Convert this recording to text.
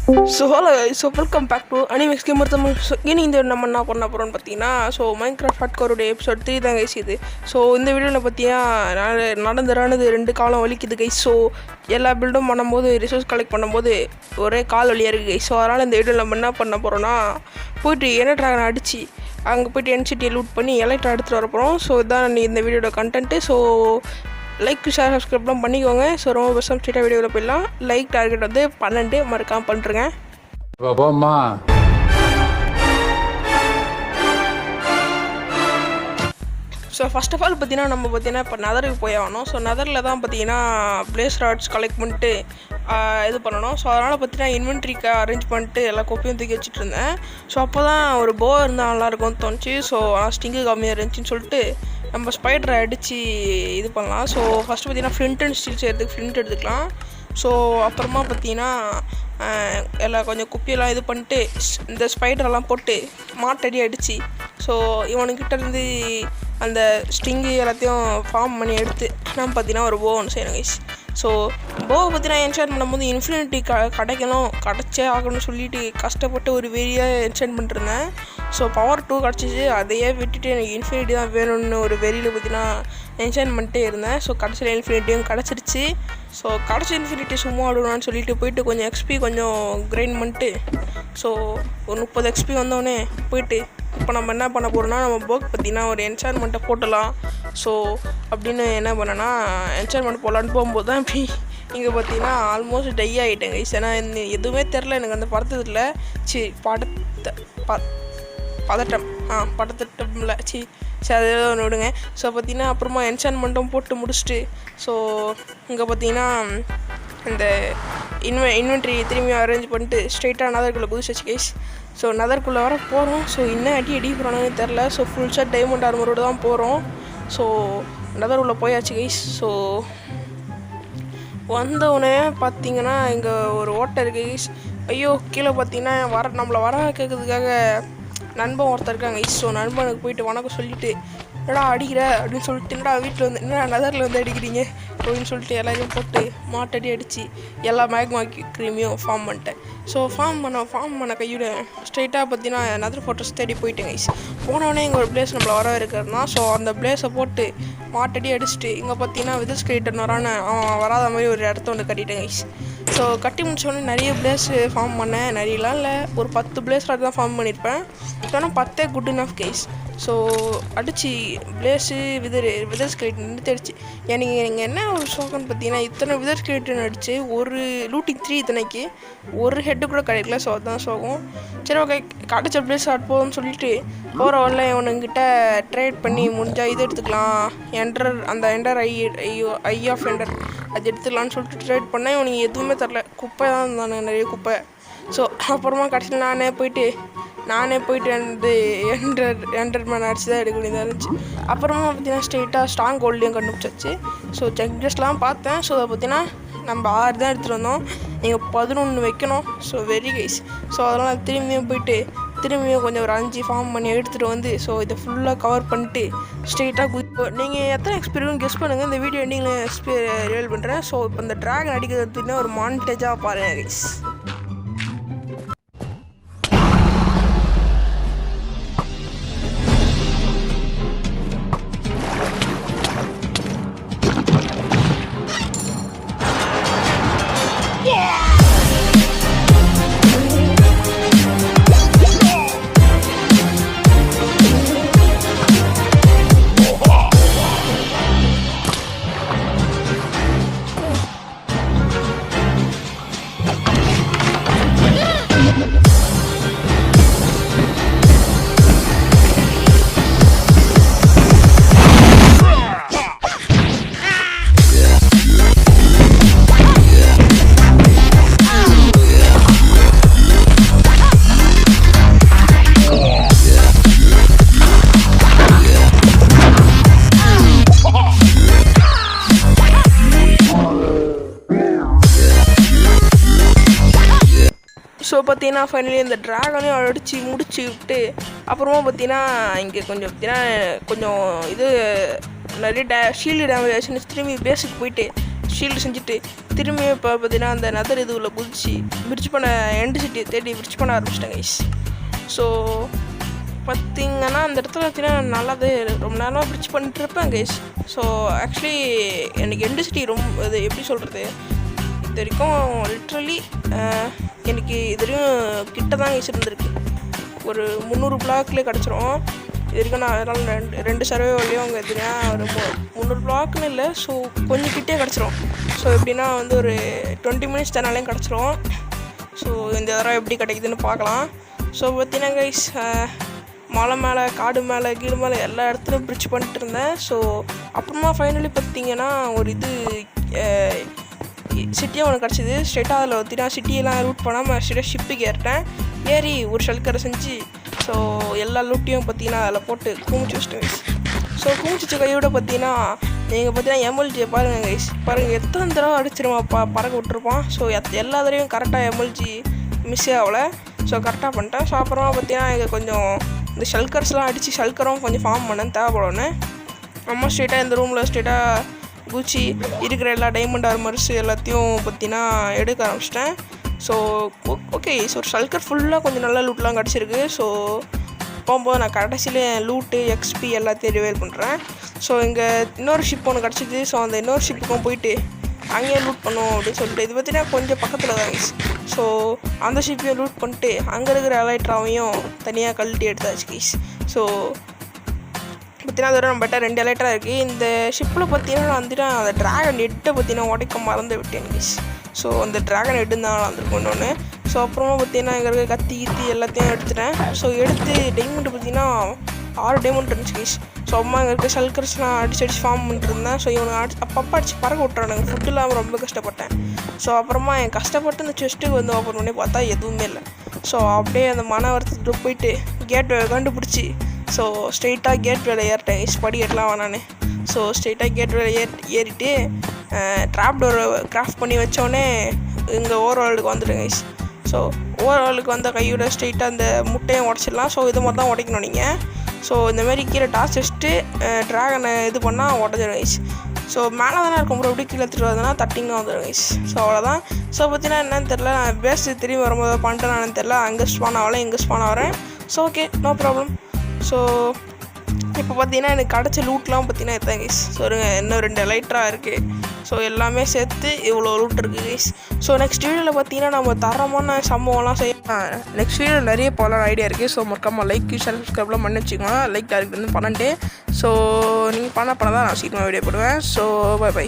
Welcome back to Animax gamer Tamil. இனி இந்த நம்ம என்ன பண்ண போகிறோம்னு பார்த்தீங்கன்னா மைன்கிராஃப்ட் ஹார்ட்கோருடைய எபிசோட் 3 தான் கைஸ் இது. இந்த வீடியோவில் பார்த்தீங்கன்னா நடந்துறானது 2 காலம் வலிக்குது கைஸ். எல்லா பில்டும் பண்ணும்போது ரிசோர்ஸ் கலெக்ட் பண்ணும்போது ஒரே கால் வழியாக இருக்குது கைஸ். அதனால் இந்த வீடியோவில் நம்ம என்ன பண்ண போகிறோன்னா போய்ட்டு என ட்ராகனை அடித்து அங்கே போய்ட்டு என்சிட்டியை லூட் பண்ணி எலக்ட்ரா எடுத்துகிட்டு வர போகிறோம். இதுதான் இந்த வீடியோட கண்டென்ட்டு. லைக் ஷேர் சப்ஸ்கிரைப்லாம் பண்ணிக்கோங்க. ரொம்ப பெஸ்ட்டாக ஸ்ட்ரெயிட்டாக வீடியோவில் போயிடலாம். லைக் டார்கெட் வந்து 12 மறக்காமல் பண்ணுறேங்க. ஃபர்ஸ்ட் ஆஃப் ஆல் பார்த்தீங்கன்னா நம்ம இப்போ நெதருக்கு போய் ஆகணும். நெதரில் தான் பார்த்தீங்கன்னா பிளேஸ் ராட்ஸ் கலெக்ட் பண்ணிட்டு இது பண்ணணும். அதனால் பார்த்தீங்கன்னா இன்வென்ட்ரிக்கு அரேஞ்ச் பண்ணிட்டு எல்லா கோப்பையும் தூக்கி வச்சுட்டு இருந்தேன். அப்போ தான் ஒரு போ இருந்தால் நல்லாயிருக்கும்னு தோணுச்சு. ஸ்டிங்கு கம்மியாக இருந்துச்சுன்னு சொல்லிட்டு நம்ம ஸ்பைடரை அடித்து இது பண்ணலாம். ஃபஸ்ட்டு பார்த்தீங்கன்னா ஃப்ளிண்ட் அண்ட் ஸ்டீல் செய்கிறதுக்கு ஃப்ளிண்ட் எடுத்துக்கலாம். அப்புறமா பார்த்தீங்கன்னா எல்லாம் கொஞ்சம் குப்பியெல்லாம் இது பண்ணிட்டு இந்த ஸ்பைடரெல்லாம் போட்டு மாட்டடி அடித்து இவனுக்கிட்டேருந்து அந்த ஸ்டிங்கு எல்லாத்தையும் ஃபார்ம் பண்ணி எடுத்து நம்ம பார்த்தீங்கன்னா ஒரு போ ஒன்று செய்யணும் கைஸ். போவை பார்த்தீங்கன்னா என்ஷான் பண்ணும்போது இன்ஃபினிட்டி கிடச்சே ஆகணும்னு சொல்லிட்டு கஷ்டப்பட்டு ஒரு வெறியாக என்ஷான் பண்ணிருந்தேன். பவர் 2 கிடச்சிச்சு. அதையே விட்டுட்டு எனக்கு இன்ஃபினிட்டி தான் வேணும்னு ஒரு வெறியில் பார்த்தீங்கன்னா என்ஷான் பண்ணிட்டே இருந்தேன். கடைசியில் இன்ஃபினிட்டியும் கிடச்சிருச்சு. கிடச்ச இன்ஃபினிட்டி சும்மா ஆடுவான்னு சொல்லிட்டு போயிட்டு கொஞ்சம் எக்ஸ்பி கொஞ்சம் கிரைண்ட் பண்ணிட்டு ஒரு 30 எக்ஸ்பி வந்தோடனே போயிட்டு இப்போ நம்ம என்ன பண்ண போகிறோம்னா நம்ம போக் பார்த்தீங்கன்னா ஒரு என்சான்மெண்ட்டை போட்டலாம். அப்படின்னு என்ன பண்ணேன்னா என்சான்மெண்ட் போடலான்னு போகும்போது தான் இப்படி இங்கே பார்த்தீங்கன்னா ஆல்மோஸ்ட் டை ஆகிட்டேங்க கைஸ். ஏன்னா எதுவுமே தெரில எனக்கு அந்த படத்தத்தில் படத்திட்டமில்ல அது ஒன்று விடுங்க. பார்த்தீங்கன்னா அப்புறமா என்சான்மெண்ட்டும் போட்டு முடிச்சுட்டு இங்கே பார்த்தீங்கன்னா இந்த இன்வென்ட்ரி திரும்பி அரேஞ்ச் பண்ணிட்டு ஸ்ட்ரெயிட்டாக நதருக்குள்ளே குதிச்சு கைஸ். நதருக்குள்ளே வர போகிறோம். என்ன அடி போகிறானு தெரில. ஃபுல் ஷாட் டைமண்ட் ஆர்மரோடு தான் போகிறோம். நதர் உள்ள போயாச்சு கைஸ். வந்தவுடனே பார்த்தீங்கன்னா இங்கே ஒரு ஓட்டை இருக்குது கைஸ். ஐயோ கீழே பார்த்தீங்கன்னா நம்மளை வர கேட்கறதுக்காக நண்பன் ஒருத்தர் இருக்காங்க கைஸ். நண்பனுக்கு போயிட்டு வணக்கம் சொல்லிவிட்டு என்னடா அடிக்கிற அப்படின்னு சொல்லிட்டு என்னடா வீட்டில் வந்து என்னடா நதரில் வந்து அடிக்கிறீங்க அப்படின்னு சொல்லிட்டு எல்லாரையும் போட்டு மாட்டடி அடித்து எல்லா மேக்மா க்ரீமையும் ஃபார்ம் பண்ணிட்டேன். ஃபார்ம் பண்ண கையோட ஸ்ட்ரெயிட்டாக பார்த்தீங்கன்னா நதர் ஃபோட்டோஸ் தேடி போயிட்டேன் கைஸ். போனவொடனே இங்கே ஒரு பிளேஸ் நம்மளை வர இருக்கிறதுனா அந்த பிளேஸை போட்டு மாட்டடி அடிச்சுட்டு இங்கே பார்த்தீங்கன்னா விதர்ஸ் கிரியேட்டர் அவன் வராத மாதிரி ஒரு இடத்த ஒன்று கட்டிட்டேன் கைஸ். கட்டி முடிச்சோடனே நிறைய பிளேஸு ஃபார்ம் பண்ணேன். நிறையலாம் இல்லை, ஒரு 10 பிளேஸ் தான் ஃபார்ம் பண்ணியிருப்பேன். ஆனால் 10 குட் இனஃப் கைஸ். அடித்து பிளேஸு விதர்ஸ் கிரியேட்டர் நிறுத்திடுச்சு. எனக்கு நீங்கள் என்ன ஒரு ஷோக்குன்னு பார்த்தீங்கன்னா இத்தனை விதர்ஸ் கிரியேட்டர் அடித்து ஒரு லூட்டிங் 3 இத்தனைக்கு ஒரு ஹெட்டு கூட கிடைக்கல. அதுதான் சோகம். சரி ஓகே கிடைச்ச பிளேஸ் போதும்னு சொல்லிட்டு போகிற வரல இவனுங்கிட்ட ட்ரேட் பண்ணி முடிஞ்சால் இது எடுத்துக்கலாம். எண்டர் ஐ ஆஃப் எண்டர் அது எடுத்துக்கலான்னு சொல்லிட்டு ட்ரேட் பண்ணேன். இவனுக்கு எதுவுமே தரல, குப்பை தான் இருந்தானே, நிறைய குப்பை. அப்புறமா கடைசியில் நானே போயிட்டு வந்து என்டர்மேன் அடிச்சு தான் எடுக்க வேண்டியதாக இருந்துச்சு. அப்புறமா பார்த்தீங்கன்னா ஸ்ட்ரெயிட்டாக ஸ்ட்ராங் கோல்டையும் கண்டுபிடிச்சாச்சு. செக் லிஸ்ட்லாம் பார்த்தேன். அதை பார்த்தீங்கன்னா நம்ம 6 தான் எடுத்துகிட்டு வந்தோம். நீங்கள் 11 வைக்கணும். Very guys. அதெல்லாம் திரும்பியும் கொஞ்சம் ஒரு 5 ஃபார்ம் பண்ணி எடுத்துகிட்டு வந்து இதை ஃபுல்லாக கவர் பண்ணிட்டு ஸ்ட்ரெயிட்டாக நீங்கள் எத்தனை எக்ஸ்பீரியன்ஸ் கெஸ் பண்ணுங்கள். இந்த வீடியோ எண்டிங்கில் ரிவீல் பண்ணுறேன். இப்போ இந்த ட்ராகன் அடிக்கிறது ஒரு மான்டேஜாக பாருங்கள் கைஸ். பார்த்தீங்கன்னா ஃபைனலி இந்த ட்ராகனையும் அடித்து முடிச்சு விட்டு அப்புறமா பார்த்தீங்கன்னா இங்கே கொஞ்சம் இது நிறைய ஷீல்டு டேமேஜ் ஆச்சுன்னு திரும்பி பேஸுக்கு போயிட்டு ஷீல்டு செஞ்சுட்டு திரும்பி இப்போ பார்த்தீங்கன்னா அந்த நதர் இதுக்குள்ளே குதிச்சு பிரிட்ஜ் பண்ண எண்டு சிட்டியை தேடி பிரிட்ஜ் பண்ண ஆரம்பிச்சிட்டேன் கைஸ். ஸோ பார்த்திங்கன்னா அந்த இடத்துல பார்த்தீங்கன்னா நல்லாவே ரொம்ப நேரமாக பிரிட்ஜ் பண்ணிட்டுருப்பேன் கைஸ். ஸோ ஆக்சுவலி எனக்கு எண்டு சிட்டி ரொம்ப இது எப்படி சொல்கிறது, இது வரைக்கும் லிட்ரலி எனக்கு இது வரைக்கும் கிட்ட தான் கைஸ் இருந்திருக்கு. ஒரு 300 பிளாக்லேயே கிடச்சிரும். இது வரைக்கும் நான் அதனால் ரெண்டு சர்வே வழியும் அவங்க எதுனா ஒரு 300 பிளாக்னு இல்லை, ஸோ கொஞ்சம் கிட்டே கிடச்சிரும். ஸோ எப்படின்னா வந்து ஒரு 20 மினிட்ஸ் தானாலையும் கிடச்சிரும். ஸோ இந்த தடவை எப்படி கிடைக்குதுன்னு பார்க்கலாம். ஸோ பார்த்தீங்கன்னா கைஸ் மலை மேலே காடு மேலே கீழ் மேலே எல்லா இடத்துலையும் பிரிட்ஜ் பண்ணிட்டு இருந்தேன். ஸோ அப்புறமா ஃபைனலி பார்த்திங்கன்னா ஒரு இது சிட்டியாக ஒன்று கிடச்சிது. ஸ்ட்ரெயிட்டாக அதில் பார்த்தீங்கன்னா சிட்டியெல்லாம் ரூட் பண்ணாமல் ஸ்ட்ரெயிட்டாக ஷிப்புக்கு ஏறி ஒரு ஷெல்கரை செஞ்சு ஸோ எல்லா லூட்டையும் பார்த்தீங்கன்னா அதில் போட்டு குமிச்சு வச்சிட்டேன் கைஸ். ஸோ குமிச்சிச்ச கையோட பார்த்தீங்கன்னா நீங்கள் பார்த்தீங்கன்னா எம்எல்ஜியை பாருங்கள் கைஸ், பாருங்கள் எத்தனை தடவை அடிச்சிருவாப்பா பறக்க விட்டுருப்பான். ஸோ எல்லா தடவையும் கரெக்டாக எம்எல்ஜி மிஸ்ஸே ஆகலை. ஸோ கரெக்டாக பண்ணிட்டேன். ஸோ அப்புறமா பார்த்தீங்கன்னா இங்கே கொஞ்சம் இந்த ஷல்கர்ஸ்லாம் அடித்து ஷல்கரும் கொஞ்சம் ஃபார்ம் பண்ணேன் தேவைப்படும்னு. அம்மா ஸ்ட்ரெயிட்டாக இந்த ரூமில் ஸ்ட்ரெயிட்டாக குச்சி இருக்கிற எல்லா டைமண்ட் ஆர்மர்ஸ் எல்லாத்தையும் பார்த்தீங்கன்னா எடுக்க ஆரம்பிச்சிட்டேன். ஸோ ஓகே, ஸோ ஷல்கர் ஃபுல்லாக கொஞ்சம் நல்ல லூட்லாம் கிடச்சிருக்கு. ஸோ போகும்போது நான் கடைசியில் லூட்டு எக்ஸ்பி எல்லாத்தையும் ரிவைல் பண்ணுறேன். ஸோ இங்கே இன்னொரு ஷிப் ஒன்று கிடச்சிது. ஸோ அந்த இன்னொரு ஷிப்புக்கும் போயிட்டு அங்கேயே லூட் பண்ணுவோம் அப்படின்னு சொல்லிட்டு இது பார்த்தீங்கன்னா கொஞ்சம் பக்கத்தில் தான் கைஸ். ஸோ அந்த ஷிப்பையும் லூட் பண்ணிட்டு அங்கே இருக்கிற எலைட்ராவையும் தனியாக கழட்டி எடுத்தாச்சு கைஸ். ஸோ பார்த்தீங்கன்னா அதோட நம்மகிட்ட 2 எலைட்ரா இருக்குது. இந்த ஷிப்பில் பார்த்தீங்கன்னா நான் வந்துட்டு அந்த ட்ராகன் ஹெட்டை பார்த்தீங்கன்னா உடைக்க மறந்து விட்டேன் கைஸ். ஸோ அந்த ட்ராகன் ஹெட்டுன்னு தான் வந்திருக்கும் இன்னொன்று. ஸோ அப்புறமா பார்த்தீங்கன்னா இங்கே இருக்க கத்தி எல்லாத்தையும் எடுத்துட்டேன். ஸோ எடுத்து டைமண்ட் பார்த்தீங்கன்னா 6 டைமண்ட் இருந்துச்சு கைஸ். ஸோ அம்மா இங்கே இருக்க ஷல்கர்ஸ்லாம் அடிச்சு ஃபார்ம் பண்ணிட்டுருந்தேன். ஸோ இவனுக்கு அப்பப்போ அடிச்சு பறக்க விட்டுறானுங்க. ஃபுட்டு இல்லாமல் ரொம்ப கஷ்டப்பட்டேன். ஸோ அப்புறமா என் கஷ்டப்பட்டு இந்த செஸ்ட்டுக்கு வந்து ஓப்பன் பண்ணி பார்த்தா எதுவுமே இல்லை. ஸோ அப்படியே அந்த மன வருத்தத்துக்கு போயிட்டு கேட் கண்டுபிடிச்சி ஸோ ஸ்ட்ரெயிட்டாக கேட் வேலை ஏறிட்டேன் கைஸ். படிக்கட்டலாம் வேணான்னு. ஸோ ஸ்ட்ரெயிட்டாக கேட் வேலை ஏறிட்டு ட்ராப் டோர் கிராஃப்ட் பண்ணி வச்சோடனே இங்கே ஓவர்வேர்ல்டுக்கு வந்துட்டேன் கைஸ். ஸோ ஓவர்வேர்ல்டுக்கு வந்த கையோட ஸ்ட்ரெயிட்டாக அந்த முட்டையும் உடச்சிடலாம். ஸோ இது மாதிரி தான் உடைக்கணும் நீங்கள். ஸோ இந்தமாரி கீழே டாஸ் வச்சுட்டு ட்ராகனை இது பண்ணால் உடஞ்சிடும் கைஸ். ஸோ மேலே தானே இருக்கும், அப்புறம் எப்படி கீழே எடுத்துகிட்டு வரதுனா தட்டிங்காக வந்துடும் கைஸ். ஸோ அவ்வளோதான். ஸோ பார்த்தீங்கன்னா என்னன்னு தெரில, நான் பேஸ்ட்டு திரும்பி வரும்போது பண்ணிட்டேன்னு தெரில. அங்கே ஸ்பான் ஆகலை, இங்கே ஸ்பான் ஆகிறேன். So okay, no problem. So இப்போ பார்த்தீங்கன்னா எனக்கு கிடச்ச லூட்லாம் பார்த்தீங்கன்னா இதுதான் கைஸ். ஸோ இன்னும் 2 எலைட்ரா இருக்குது. ஸோ எல்லாமே சேர்த்து இவ்வளோ லூட் இருக்குது கைஸ். ஸோ நெக்ஸ்ட் வீடியோவில் பார்த்தீங்கன்னா நம்ம தரமான சம்பவம்லாம் நெக்ஸ்ட் வீடியோவில் நிறைய போல ஐடியா இருக்குது. ஸோ மறக்காமல் லைக் ஷேர் சப்ஸ்கிரைப்லாம் பண்ணி வச்சுக்கோங்க. லைக் டேரக்ட் வந்து பண்ணிட்டு ஸோ நீங்கள் பண்ண தான் நான் சீக்கிரமாக வீடியோ போடுவேன். So by.